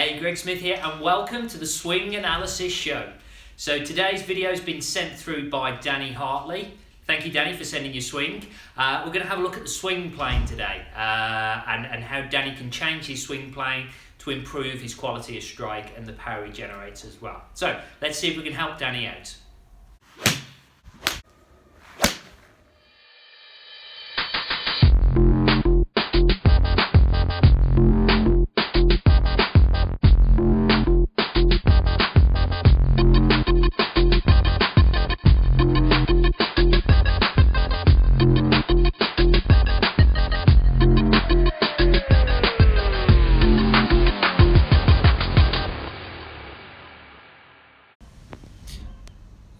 Hey, Greg Smith here and welcome to the Swing Analysis Show. So today's video has been sent through by Danny Hatley. Thank you, Danny, for sending your swing. We're going to have a look at the swing plane today and how Danny can change his swing plane to improve his quality of strike and the power he generates as well. So let's see if we can help Danny out.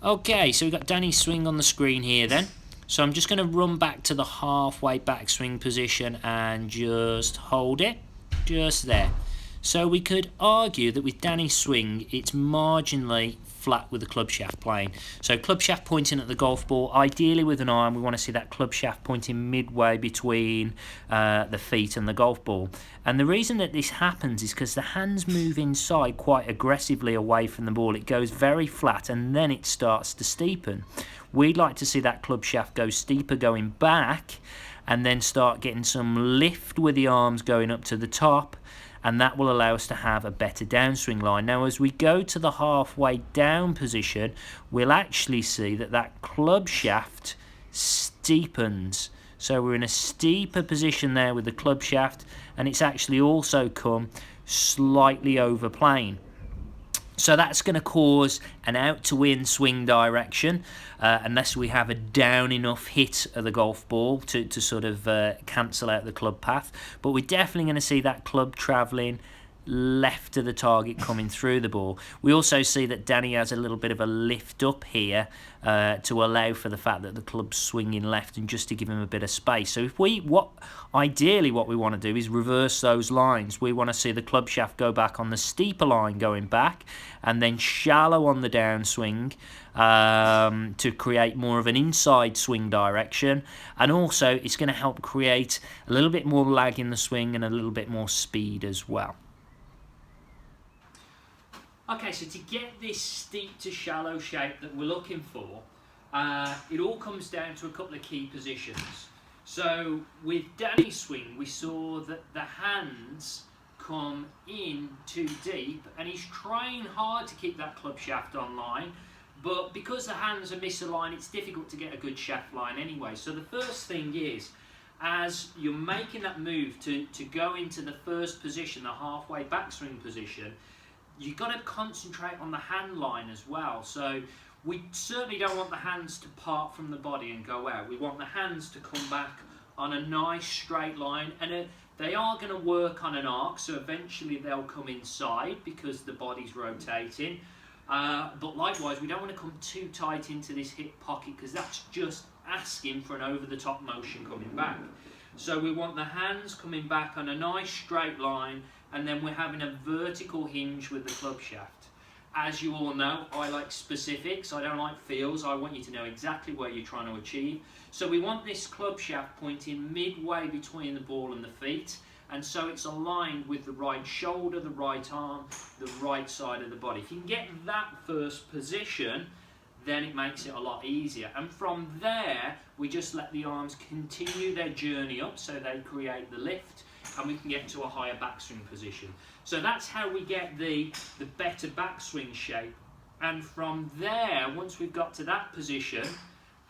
Okay, so we've got Danny's swing on the screen here then. So I'm just going to run back to the halfway backswing position and just hold it, just there. So we could argue that with Danny's swing, it's marginally flat with the club shaft plane. So club shaft pointing at the golf ball, ideally with an arm, we want to see that club shaft pointing midway between the feet and the golf ball. And the reason that this happens is because the hands move inside quite aggressively away from the ball. It goes very flat and then it starts to steepen. We'd like to see that club shaft go steeper going back and then start getting some lift with the arms going up to the top, and that will allow us to have a better downswing line. Now, as we go to the halfway down position, we'll actually see that that club shaft steepens. So we're in a steeper position there with the club shaft, and it's actually also come slightly over plane. So that's going to cause an out-to-in swing direction unless we have a down enough hit of the golf ball to sort of cancel out the club path. But we're definitely going to see that club travelling left of the target coming through the ball. We also see that Danny has a little bit of a lift up here to allow for the fact that the club's swinging left and just to give him a bit of space. So if ideally what we want to do is reverse those lines. We want to see the club shaft go back on the steeper line going back and then shallow on the downswing to create more of an inside swing direction, and also it's going to help create a little bit more lag in the swing and a little bit more speed as well. Okay, so to get this steep to shallow shape that we're looking for, it all comes down to a couple of key positions. So with Danny's swing, we saw that the hands come in too deep, and he's trying hard to keep that club shaft on line, but because the hands are misaligned, it's difficult to get a good shaft line anyway. So the first thing is, as you're making that move to go into the first position, the halfway backswing position, you've got to concentrate on the hand line as well. So we certainly don't want the hands to part from the body and go out. We want the hands to come back on a nice straight line, and they are going to work on an arc, so eventually they'll come inside because the body's rotating. But likewise, we don't want to come too tight into this hip pocket because that's just asking for an over-the-top motion coming back. So we want the hands coming back on a nice straight line, and then we're having a vertical hinge with the club shaft. As you all know, I like specifics, I don't like feels. I want you to know exactly where you're trying to achieve. So we want this club shaft pointing midway between the ball and the feet, and so it's aligned with the right shoulder, the right arm, the right side of the body. If you can get that first position, then it makes it a lot easier. And from there, we just let the arms continue their journey up so they create the lift, and we can get to a higher backswing position. So that's how we get the better backswing shape. And from there, once we've got to that position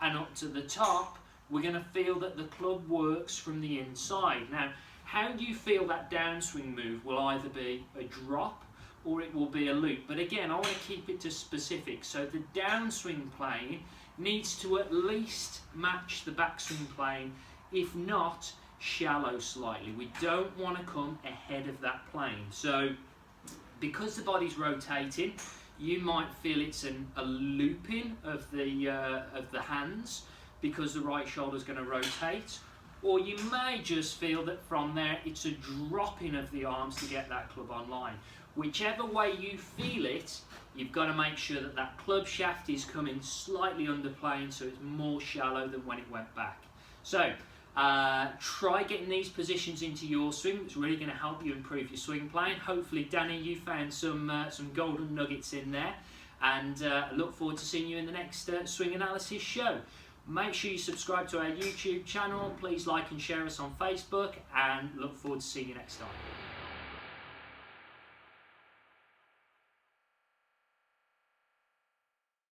and up to the top, we're going to feel that the club works from the inside. Now, how do you feel that downswing move will either be a drop or it will be a loop? But again, I want to keep it to specifics. So the downswing plane needs to at least match the backswing plane, if not shallow slightly. We don't want to come ahead of that plane. So because the body's rotating, you might feel it's a looping of the hands because the right shoulder is going to rotate, or you may just feel that from there it's a dropping of the arms to get that club online. Whichever way you feel it, you've got to make sure that that club shaft is coming slightly under plane so it's more shallow than when it went back. So Try getting these positions into your swing. It's really going to help you improve your swing playing. Hopefully, Danny, you found some golden nuggets in there, and I look forward to seeing you in the next swing analysis show. Make sure you subscribe to our YouTube channel. Please like and share us on Facebook, and look forward to seeing you next time.